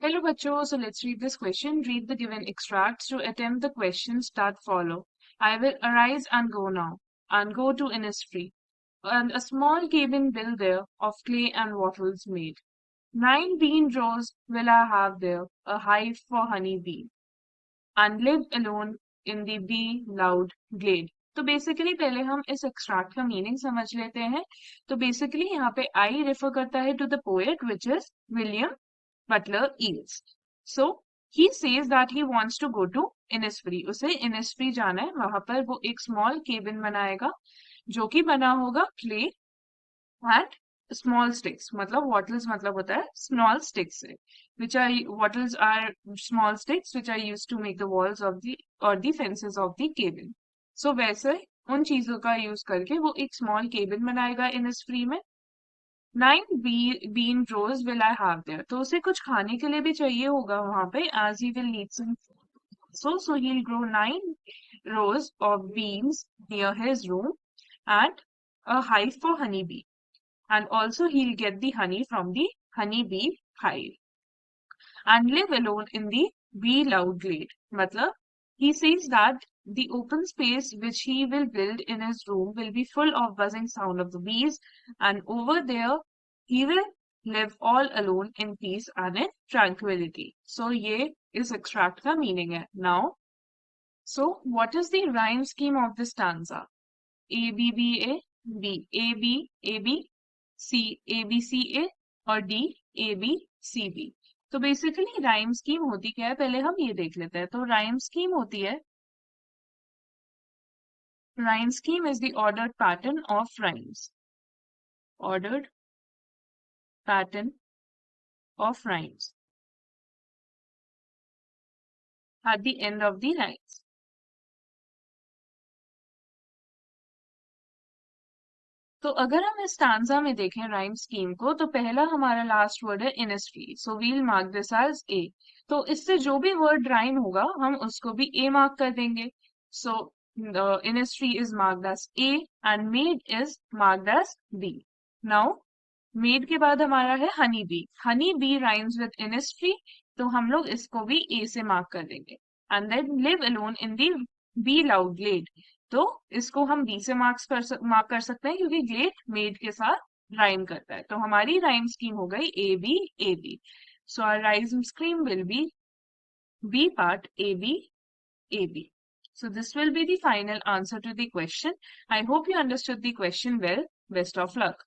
Hello bachcho, so let's read this question. Read the given extracts to attempt the questions that follow. I will arise and go now, and go to Innisfree, and a small cabin built there of clay and wattles made. 9 bean rows will I have there, a hive for honey bee, and live alone in the bee loud glade. तो basically पहले हम इस extract का meaning समझ लेते हैं. तो basically यहाँ पे आई रेफर करता है to the poet which is William Butler Yeats. So he says that he wants to go to Innisfree. उसे Innisfree जाना है. वहां पर वो एक स्मॉल केबिन बनाएगा जो कि बना होगा क्ले एंड स्मॉल स्टिक्स. मतलब wattles मतलब होता है स्मॉल स्टिक्स से, which are wattles are small sticks which are used to make the walls of the or the fences of the cabin. So वैसे उन चीजों का यूज करके वो एक स्मॉल केबिन बनाएगा Innisfree में. 9 bean rows will I have there. तो उसे कुछ खाने के लिए भी चाहिए होगा वहां पे, as he will need some. So he'll grow 9 rows of beans near his room and a hive for honeybee. And also he'll get the honey from the honeybee hive and live alone in the bee loud glade. मतलब he says that the open space which he will build in his room will be full of buzzing sound of the bees, and over there he will live all alone in peace and in tranquility. So ये इस extract का meaning है. Now, so what is the rhyme scheme of this stanza? A B B A B A B A B C A B C A और D A B C B. तो basically rhyme scheme होती क्या है, पहले हम ये देख लेते हैं. तो राइम स्कीम होती है, rhyme scheme is the ordered pattern of rhymes. Ordered pattern of rhymes at the end of the rhymes. तो अगर हम इस स्टैंजा में देखें राइम स्कीम को, तो पहला हमारा लास्ट वर्ड है Innisfree. So we'll mark this as A. तो इससे जो भी वर्ड राइम होगा हम उसको भी ए मार्क कर देंगे. So Innisfree is marked as A and made is marked as B. Now made के बाद हमारा है honey bee. Honey bee rhymes with Innisfree, तो हम लोग इसको भी ए से मार्क कर देंगे. And then live alone in the bee loud glade. तो इसको हम बी से मार्क कर सकते हैं क्योंकि ग्लेड मेड के साथ राइम करता है. तो हमारी राइम स्कीम हो गई A B A B. So our rhyme scheme will be part A B A B. So this will be the final answer to the question. I hope you understood the question well. Best of luck.